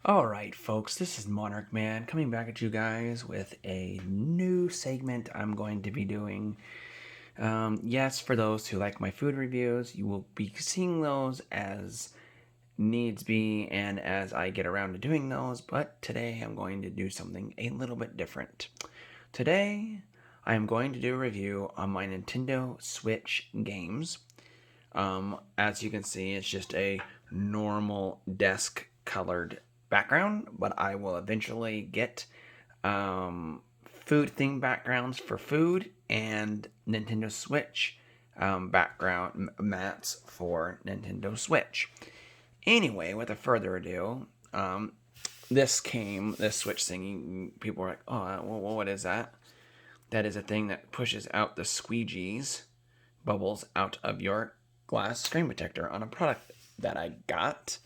Alright, folks, this is Monarch Man coming back at you guys with a new segment I'm going to be doing. Yes, for those who like my food reviews, you will be seeing those as needs be and as I get around to doing those, but today I'm going to do something a little bit different. Today, I am going to do a review on my Nintendo Switch games. As you can see, it's just a normal desk colored background, but I will eventually get food themed backgrounds for food and Nintendo Switch background mats for Nintendo Switch. Anyway, without further ado, this Switch thing, people were like, oh, well, what is that? That is a thing that pushes out the squeegees, bubbles out of your glass screen protector on a product that I got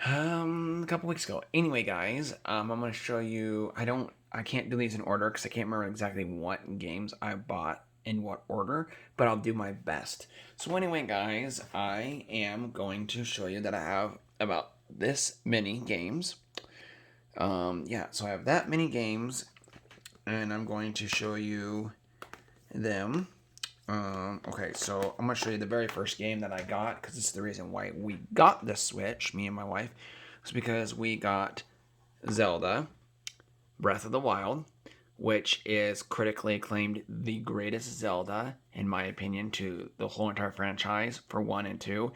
a couple weeks ago. Anyway, guys, I'm gonna show you. I can't do these in order because I can't remember exactly what games I bought in what order, but I'll do my best. So anyway, guys, I am going to show you that I have about this many games. Yeah, so I have that many games, and I'm going to show you them. Okay, so I'm going to show you the very first game that I got, because this is the reason why we got the Switch, me and my wife, was because we got Zelda Breath of the Wild, which is critically acclaimed the greatest Zelda, in my opinion, to the whole entire franchise for 1 and 2.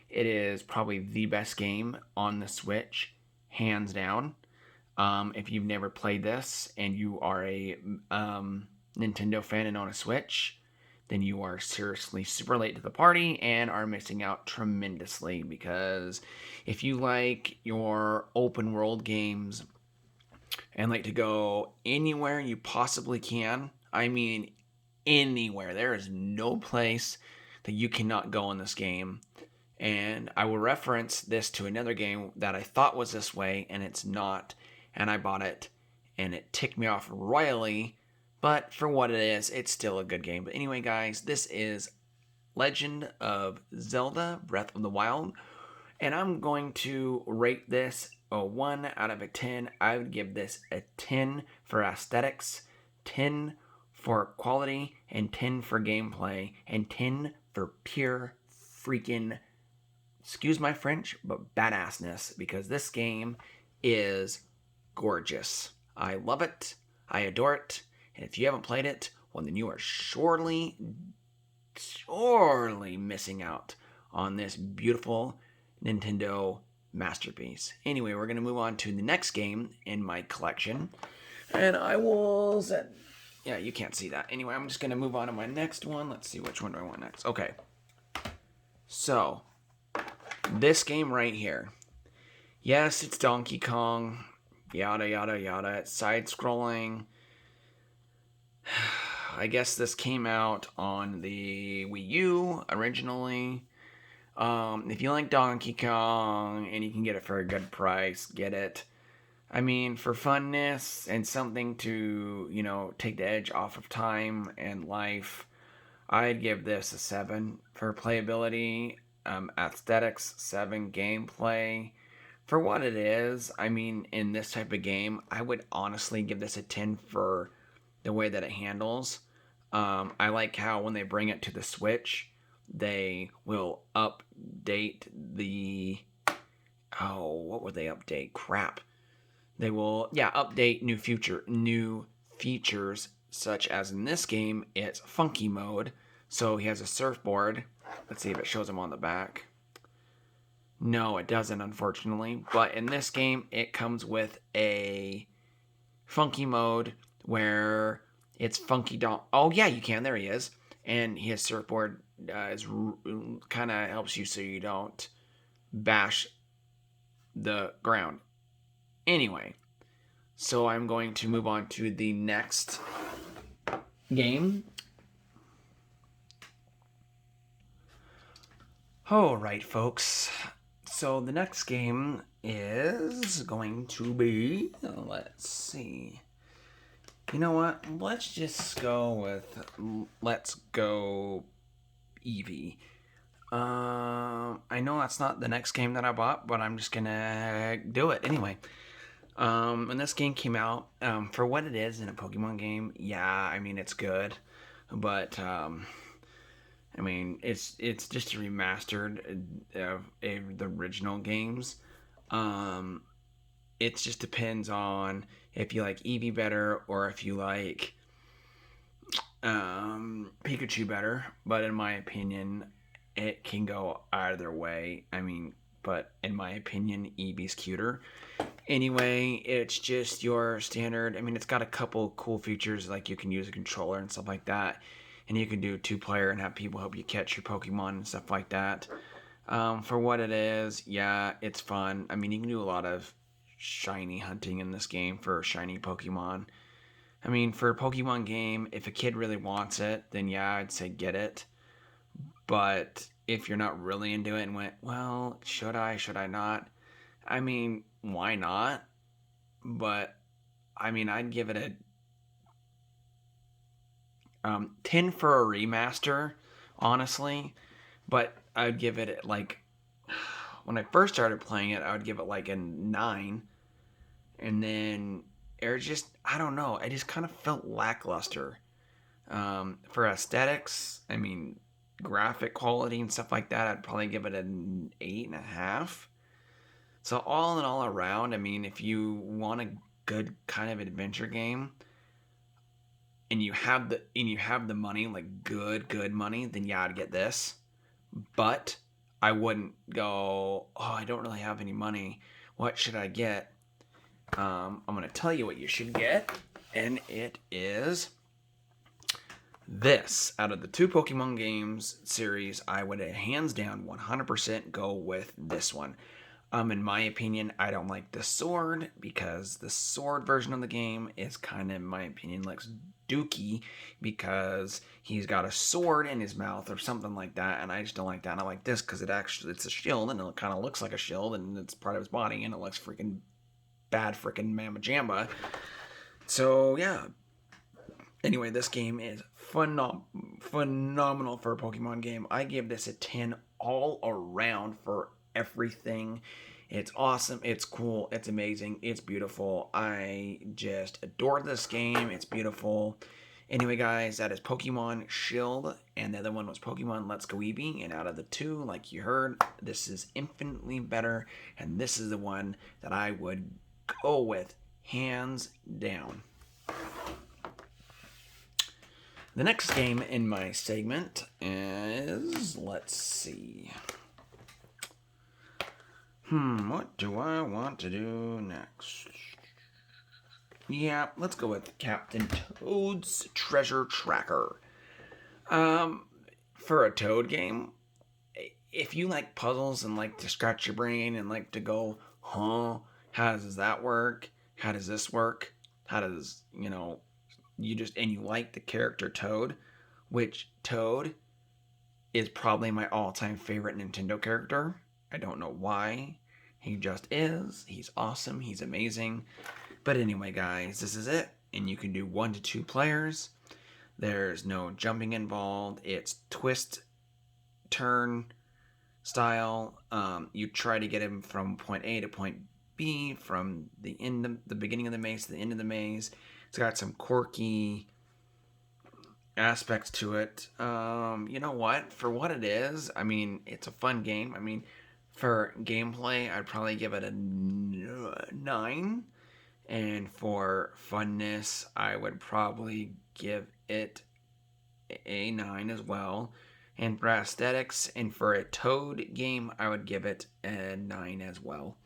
It is probably the best game on the Switch, hands down. If you've never played this and you are a Nintendo fan and on a Switch, then you are seriously super late to the party and are missing out tremendously, because if you like your open world games and like to go anywhere you possibly can, I mean anywhere, there is no place that you cannot go in this game. And I will reference this to another game that I thought was this way and it's not, and I bought it and it ticked me off royally. But for what it is, it's still a good game. But anyway, guys, this is Legend of Zelda Breath of the Wild. And I'm going to rate this a 1 out of a 10. I would give this a 10 for aesthetics, 10 for quality, and 10 for gameplay, and 10 for pure freaking, excuse my French, but badassness, because this game is gorgeous. I love it. I adore it. And if you haven't played it, well, then you are sorely missing out on this beautiful Nintendo masterpiece. Anyway, we're going to move on to the next game in my collection. And I will set. Yeah, you can't see that. Anyway, I'm just going to move on to my next one. Let's see, which one do I want next? Okay. So, this game right here. Yes, it's Donkey Kong. Yada, yada, yada. It's side scrolling. I guess this came out on the Wii U originally. If you like Donkey Kong and you can get it for a good price, get it. I mean, for funness and something to, take the edge off of time and life, I'd give this a 7 for playability, aesthetics, 7 gameplay. For what it is, I mean, in this type of game, I would honestly give this a 10 for the way that it handles. I like how when they bring it to the Switch, they will update the. Oh, what would they update? Crap. They will, update new features, such as in this game, it's funky mode. So he has a surfboard. Let's see if it shows him on the back. No, it doesn't, unfortunately. But in this game, it comes with a funky mode where it's funky dog. Oh yeah, you can. There he is, and his surfboard is kind of helps you so you don't bash the ground. Anyway, so I'm going to move on to the next game. All right, folks. So the next game is going to be, let's see. You know what? Let's just go with, let's go Eevee. I I know that's not the next game that I bought, but I'm just gonna do it anyway. When this game came out, for what it is in a Pokemon game, yeah, I mean it's good, but I mean it's just a remastered of the original games. Um, it just depends on if you like Eevee better or if you like Pikachu better. But in my opinion, it can go either way. I mean, but in my opinion, Eevee's cuter. Anyway, it's just your standard. I mean, it's got a couple cool features like you can use a controller and stuff like that, and you can do 2-player and have people help you catch your Pokemon and stuff like that. For what it is, yeah, it's fun. I mean, you can do a lot of shiny hunting in this game for shiny Pokemon. I mean, for a Pokemon game, if a kid really wants it, then yeah, I'd say get it. But if you're not really into it and went, well, should I not? I mean, why not? But I mean, I'd give it a 10 for a remaster, honestly. But I'd give it like when I first started playing it, I would give it like a 9, and then it just I don't know, I just kind of felt lackluster. For aesthetics, I mean, graphic quality and stuff like that, I'd probably give it an 8.5. So all in all around, I mean, if you want a good kind of adventure game and you have the money, like good money, then yeah, I'd get this. But I wouldn't go, oh, I don't really have any money. What should I get? I'm gonna tell you what you should get, and it is this. Out of the 2 Pokemon games series, I would hands down 100% go with this one. In my opinion, I don't like the sword because the sword version of the game is kind of, in my opinion, looks dookie because he's got a sword in his mouth or something like that, and I just don't like that. And I like this because it's a shield and it kind of looks like a shield and it's part of his body and it looks freaking bad, freaking mamma jamba. So yeah. Anyway, this game is phenomenal for a Pokemon game. I give this a 10 all around for everything. It's awesome, it's cool, it's amazing, it's beautiful. I just adore this game. It's beautiful. Anyway, guys, that is Pokemon Shield, and the other one was Pokemon Let's Go Eevee. And out of the 2, like you heard, this is infinitely better, and this is the one that I would go with, hands down. The next game in my segment is, let's see. What do I want to do next? Yeah, let's go with Captain Toad's Treasure Tracker. For a Toad game, if you like puzzles and like to scratch your brain and like to go, how does that work? How does this work? How does, you like the character Toad, which Toad is probably my all-time favorite Nintendo character. I don't know why. He just is. He's awesome. He's amazing. But anyway, guys, this is it. And you can do 1 to 2 players. There's no jumping involved. It's twist, turn style. You try to get him from point A to point B, from the beginning of the maze to the end of the maze. It's got some quirky aspects to it. You know what? For what it is, I mean, it's a fun game. I mean, for gameplay, I'd probably give it a 9. And for funness, I would probably give it a 9 as well. And for aesthetics and for a Toad game, I would give it a 9 as well.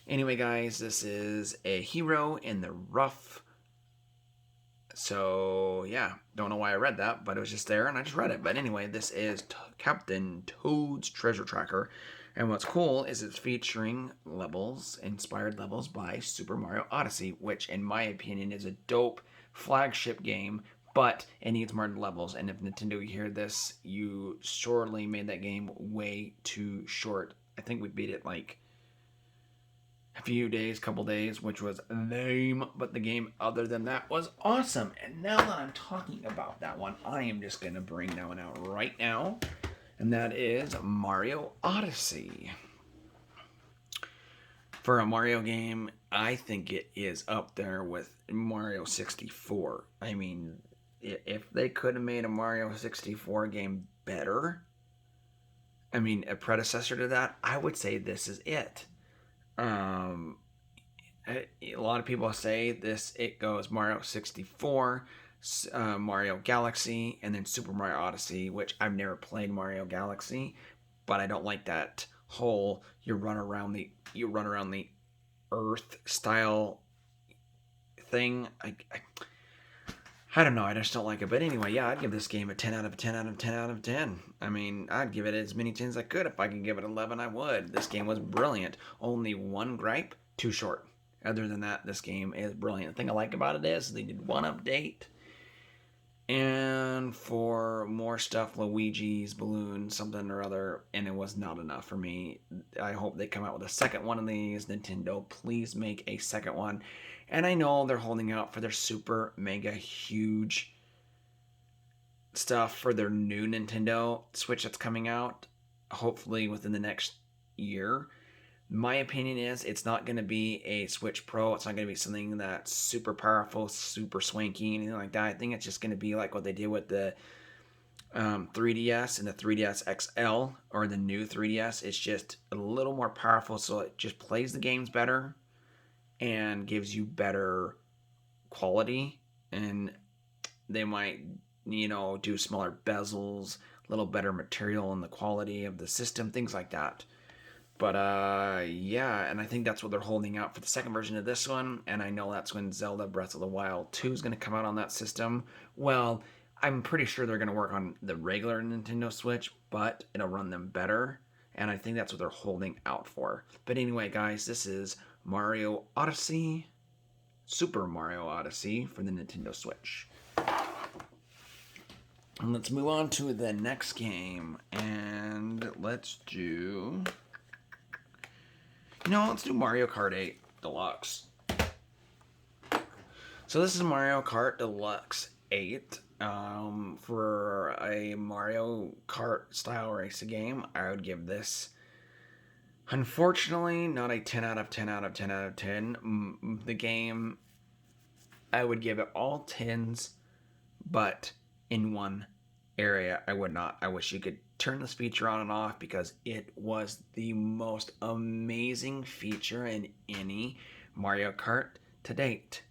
Anyway, guys, this is a hero in the rough. So, yeah, don't know why I read that, but it was just there and I just read it. But anyway, this is Captain Toad's Treasure Tracker. And what's cool is it's featuring levels, inspired levels by Super Mario Odyssey, which in my opinion is a dope flagship game, but it needs more levels. And if Nintendo, you hear this, you surely made that game way too short. I think we beat it like a couple days, which was lame, but the game other than that was awesome. And now that I'm talking about that one, I am just going to bring that one out right now. and that is Mario Odyssey. For a Mario game, I think it is up there with Mario 64. I mean, if they could have made a Mario 64 game better, I mean, a predecessor to that, I would say this is it. Um, a lot of people say it goes Mario 64, Mario Galaxy, and then Super Mario Odyssey, which I've never played Mario Galaxy, but I don't like that whole you run around the Earth style thing. I don't know. I just don't like it. But anyway, yeah, I'd give this game a 10 out of 10 out of 10 out of 10. I mean, I'd give it as many 10s as I could. If I could give it 11, I would. This game was brilliant. Only one gripe, too short. Other than that, this game is brilliant. The thing I like about it is they did one update. And for more stuff, Luigi's balloon, something or other, and it was not enough for me. I hope they come out with a second one of these. Nintendo, please make a second one. And I know they're holding out for their super mega huge stuff for their new Nintendo Switch that's coming out, hopefully within the next year. My opinion is it's not going to be a Switch Pro. It's not going to be something that's super powerful, super swanky, anything like that. I think it's just going to be like what they did with the 3DS and the 3DS XL, or the new 3DS. It's just a little more powerful, so it just plays the games better and gives you better quality. And they might, do smaller bezels, a little better material in the quality of the system, things like that. But yeah, and I think that's what they're holding out for the second version of this one. And I know that's when Zelda Breath of the Wild 2 is going to come out on that system. Well, I'm pretty sure they're going to work on the regular Nintendo Switch, but it'll run them better. And I think that's what they're holding out for. But anyway, guys, this is Mario Odyssey, Super Mario Odyssey for the Nintendo Switch. And let's move on to the next game. And let's do... let's do Mario Kart 8 Deluxe. So this is Mario Kart Deluxe 8. For a Mario Kart style racing game, I would give this, unfortunately, not a 10 out of 10 out of 10 out of 10. The game, I would give it all 10s, but in one area, I would not. I wish you could turn this feature on and off, because it was the most amazing feature in any Mario Kart to date.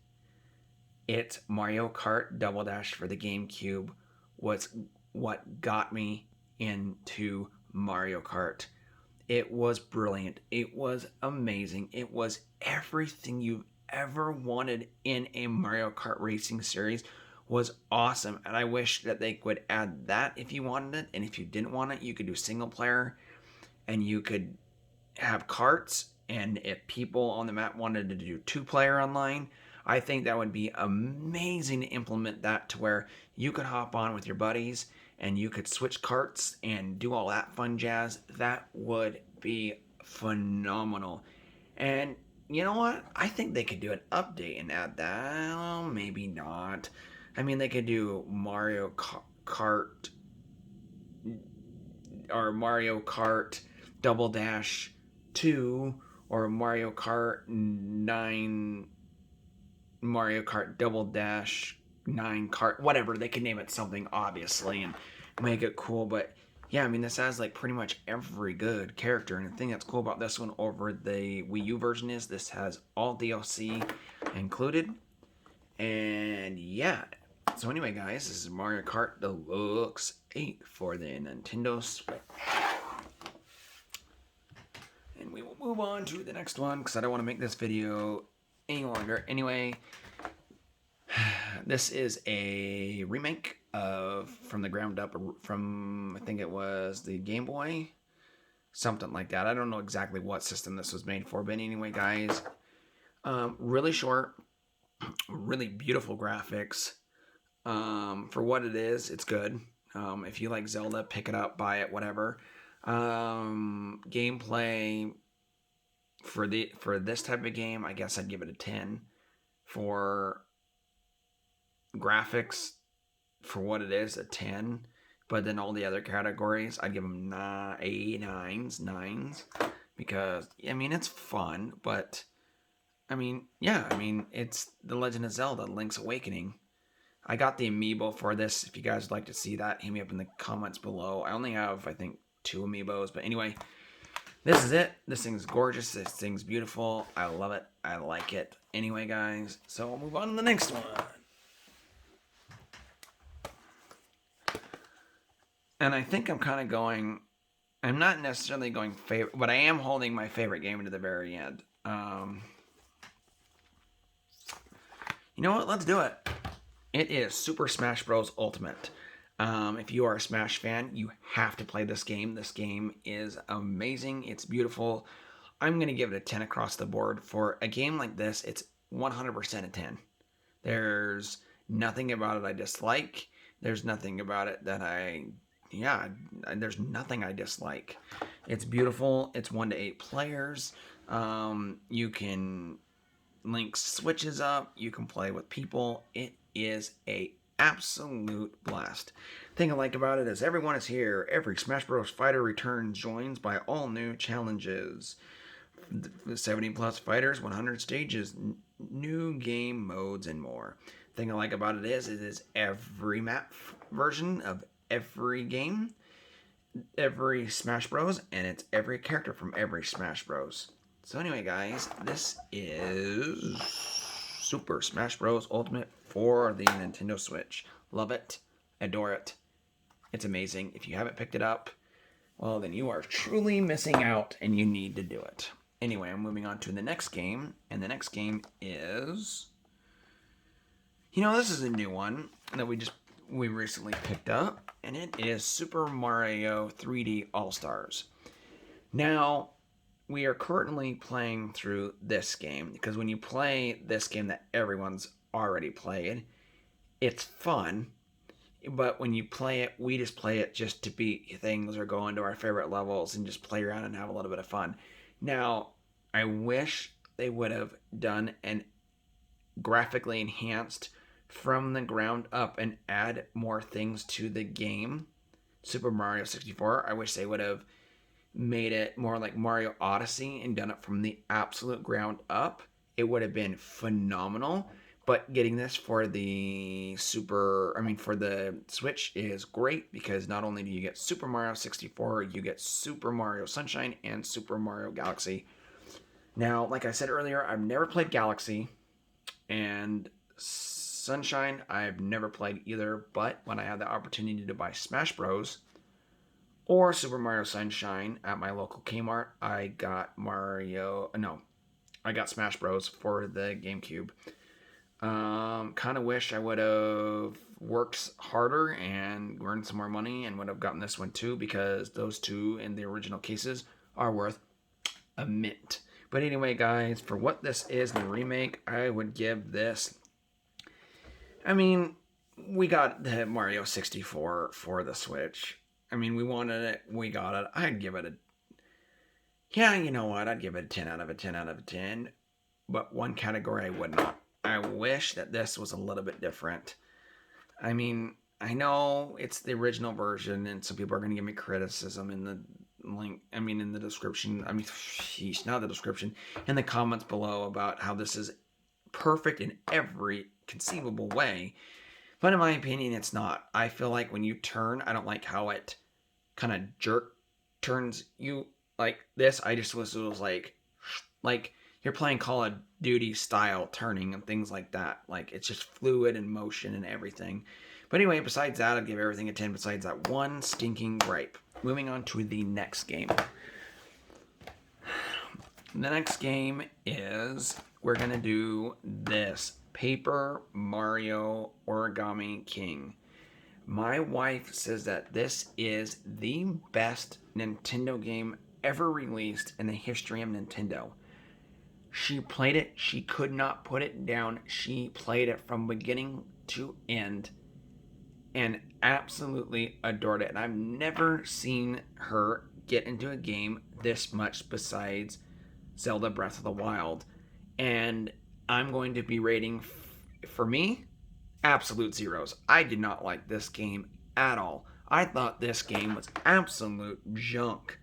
It's Mario Kart Double Dash for the GameCube was what got me into Mario Kart. It was brilliant. It was amazing. It was everything you've ever wanted in a Mario Kart racing series. Was awesome, and I wish that they would add that if you wanted it, and if you didn't want it, you could do single player, and you could have carts, and if people on the map wanted to do 2-player online, I think that would be amazing to implement that, to where you could hop on with your buddies and you could switch carts and do all that fun jazz. That would be phenomenal. And you know what? I think they could do an update and add that. Well, maybe not. I mean, they could do Mario Kart or Mario Kart Double Dash 2 or Mario Kart 9, Mario Kart Double Dash 9 Kart, whatever. They could name it something, obviously, and make it cool. But yeah, I mean, this has like pretty much every good character. And the thing that's cool about this one over the Wii U version is this has all DLC included. And yeah. So anyway, guys, this is Mario Kart Deluxe 8 for the Nintendo Switch. And we will move on to the next one, because I don't want to make this video any longer. Anyway, this is a remake from the ground up from, I think it was the Game Boy, something like that. I don't know exactly what system this was made for, but anyway, guys, really short, really beautiful graphics. For what it is, it's good. If you like Zelda, pick it up, buy it, whatever. Gameplay for this type of game, I guess I'd give it a 10. For graphics, for what it is, a 10. But then all the other categories, I'd give them nines, because I mean it's fun, but I mean it's The Legend of Zelda: Link's Awakening. I got the amiibo for this. If you guys would like to see that, hit me up in the comments below. I only have, I think, 2 amiibos, but anyway, this is it. This thing's gorgeous. This thing's beautiful. I love it. I like it. Anyway, guys, so we'll move on to the next one. And I think I'm kind of going, I'm not necessarily going favorite, but I am holding my favorite game to the very end. You know what? Let's do it. It is Super Smash Bros. Ultimate. If you are a Smash fan, you have to play this game. This game is amazing. It's beautiful. I'm going to give it a 10 across the board. For a game like this, it's 100% a 10. There's nothing about it I dislike. There's nothing about it that there's nothing I dislike. It's beautiful. It's 1 to 8 players. You can link switches up. You can play with people. It is a absolute blast. Thing I like about it is everyone is here. Every Smash Bros. Fighter returns, joins by all new challenges. 70 plus fighters, 100 stages, new game modes, and more. Thing I like about it is every map version of every game, every Smash Bros, and it's every character from every Smash Bros. So anyway, guys, this is Super Smash Bros. Ultimate for the Nintendo Switch. Love it. Adore it. It's amazing. If you haven't picked it up, well, then you are truly missing out, and you need to do it. Anyway, I'm moving on to the next game, and the next game is... this is a new one that we recently picked up, and it is Super Mario 3D AllStars. Now, we are currently playing through this game, because when you play this game that everyone's already played, it's fun, but when you play it, we just play it just to beat things or go into our favorite levels and just play around and have a little bit of fun. Now, I wish they would have done an graphically enhanced from the ground up and add more things to the game. Super Mario 64, I wish they would have made it more like Mario Odyssey and done it from the absolute ground up. It would have been phenomenal. But getting this for the for the Switch is great, because not only do you get Super Mario 64, you get Super Mario Sunshine and Super Mario Galaxy. Now, like I said earlier, I've never played Galaxy, and Sunshine I've never played either, but when I had the opportunity to buy Smash Bros. Or Super Mario Sunshine at my local Kmart, I got Smash Bros. For the GameCube. Kind of wish I would have worked harder and earned some more money and would have gotten this one too, because those two in the original cases are worth a mint. But anyway, guys, for what this is, the remake, I would give this... we got the Mario 64 for the Switch. We wanted it, we got it. I'd give it I'd give it a 10 out of a 10 out of a 10. But one category I would not. I wish that this was a little bit different. I know it's the original version, and some people are going to give me criticism in the link, in the description. Not the description, in the comments below about how this is perfect in every conceivable way. But in my opinion, it's not. I feel like when you turn, I don't like how it kind of turns you like this. I just was like you're playing Call of Duty style turning and things like that. Like, it's just fluid and motion and everything. But anyway, besides that, I'd give everything a 10 besides that one stinking gripe. Moving on to the next game. The next game is, we're going to do this Paper Mario Origami King. My wife says that this is the best Nintendo game ever released in the history of Nintendo. She played it. She could not put it down. She played it from beginning to end and absolutely adored it. And I've never seen her get into a game this much besides Zelda Breath of the Wild. And I'm going to be rating, for me, absolute zeros. I did not like this game at all. I thought this game was absolute junk.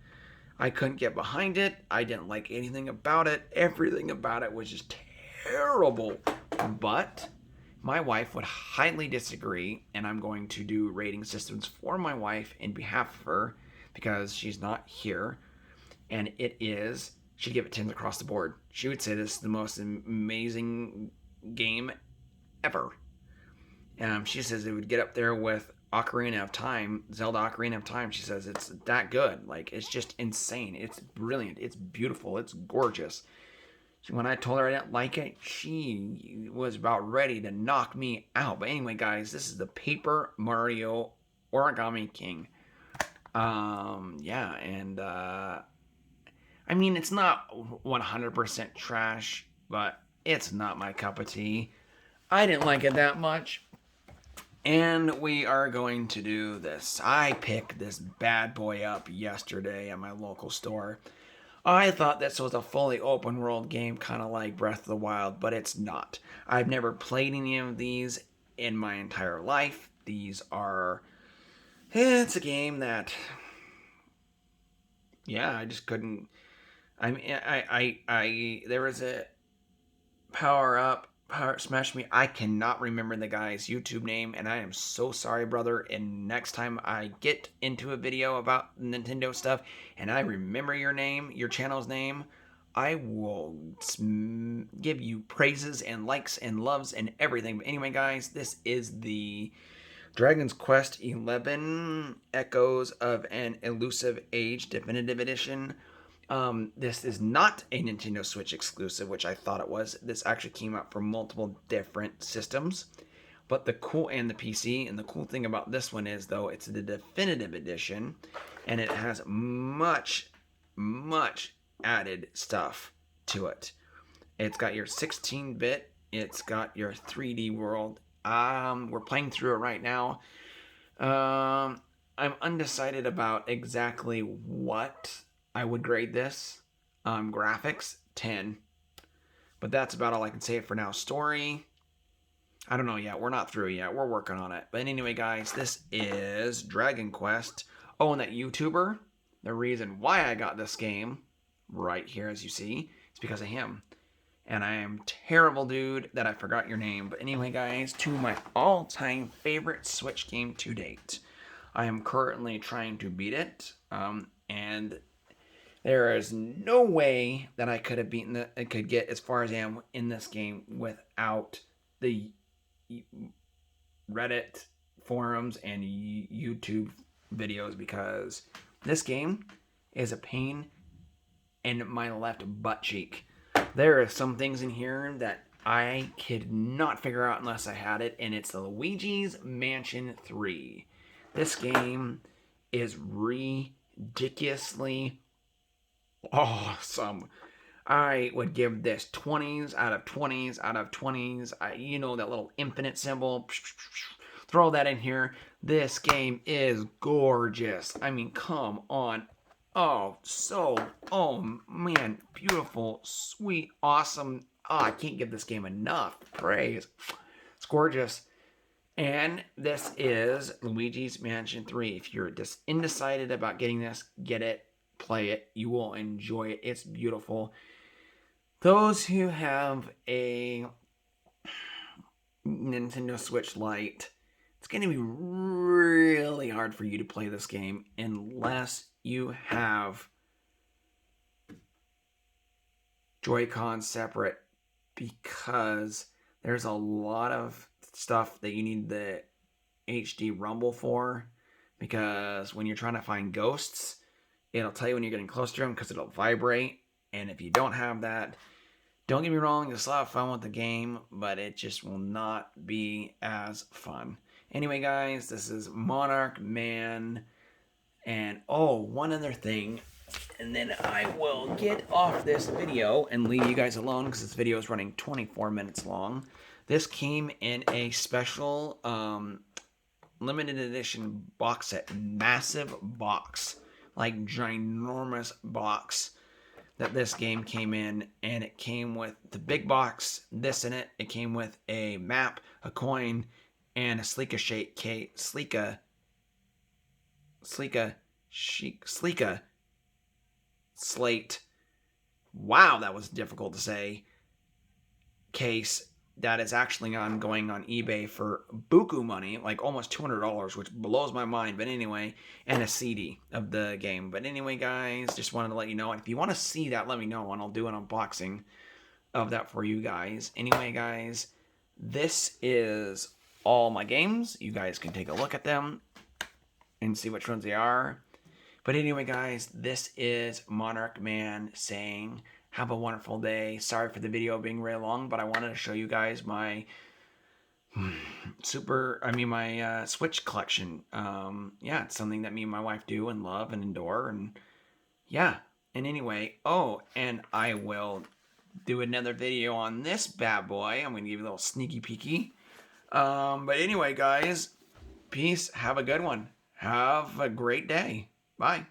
I couldn't get behind it. I didn't like anything about it. Everything about it was just terrible. But my wife would highly disagree, and I'm going to do rating systems for my wife in behalf of her because she's not here. And it is, she'd give it 10s across the board. She would say this is the most amazing game ever. She says it would get up there with Ocarina of Time, Zelda Ocarina of Time. She says it's that good. Like, it's just insane. It's brilliant. It's beautiful. It's gorgeous. When I told her I didn't like it, she was about ready to knock me out. But anyway, guys, this is the Paper Mario Origami King. Yeah, and I mean, it's not 100% trash, but it's not my cup of tea. I didn't like it that much. And we are going to do this. I picked this bad boy up yesterday at my local store. I thought this was a fully open world game, kind of like Breath of the Wild, but it's not. I've never played any of these in my entire life. These are... It's a game that... Yeah, I just couldn't... I mean, there was a power smash me. I cannot remember the guy's YouTube name, and I am so sorry, brother. And next time I get into a video about Nintendo stuff and I remember your name, your channel's name, I will give you praises and likes and loves and everything. But anyway, guys, this is the Dragon's Quest 11 Echoes of an Elusive Age Definitive Edition. This is not a Nintendo Switch exclusive, which I thought it was. This actually came out for multiple different systems, but the cool thing about this one is, though, it's the definitive edition, and it has much added stuff to it. It's got your 16-bit, it's got your 3D world. We're playing through it right now. I'm undecided about exactly what I would grade this. Graphics, 10. But that's about all I can say for now. Story, I don't know yet. We're not through yet. We're working on it. But anyway, guys, this is Dragon Quest. Oh, and that YouTuber, the reason why I got this game right here, as you see, is because of him. And I am terrible, dude, that I forgot your name. But anyway, guys, to my all-time favorite Switch game to date. I am currently trying to beat it. And there is no way that I could have could get as far as I am in this game without the Reddit forums and YouTube videos, because this game is a pain in my left butt cheek. There are some things in here that I could not figure out unless I had it, and it's the Luigis Mansion 3. This game is ridiculously awesome. I would give this 20s out of 20s out of 20s. You know that little infinite symbol. Throw that in here. This game is gorgeous. I mean, come on. Oh man, beautiful, sweet, awesome. I can't give this game enough praise. It's gorgeous. And this is Luigi's Mansion 3. If you're just undecided about getting this, get it, play it. You will enjoy it. It's beautiful. Those who have a Nintendo Switch Lite, it's going to be really hard for you to play this game unless you have Joy-Con separate, because there's a lot of stuff that you need the HD rumble for, because when you're trying to find ghosts, it'll tell you when you're getting close to them because it'll vibrate. And if you don't have that, don't get me wrong, you'll still have fun with the game, but it just will not be as fun. Anyway, guys, this is Monarch Man. And one other thing, and then I will get off this video and leave you guys alone because this video is running 24 minutes long. This came in a special limited edition box set, massive box, like ginormous box that this game came in, and it came with the big box, this in it. It came with a map, a coin, and a Sleeka Sleeka Slate. Wow, that was difficult to say. Case that is actually going on eBay for buku money, like almost $200, which blows my mind. But anyway, and a CD of the game. But anyway, guys, just wanted to let you know. And if you want to see that, let me know, and I'll do an unboxing of that for you guys. Anyway, guys, this is all my games. You guys can take a look at them and see which ones they are. But anyway, guys, this is Monarch Man saying, have a wonderful day. Sorry for the video being really long, but I wanted to show you guys my my Switch collection. Yeah, it's something that me and my wife do and love and adore. And yeah, and anyway, oh, and I will do another video on this bad boy. I'm going to give you a little sneaky peeky. But anyway, guys, peace. Have a good one. Have a great day. Bye.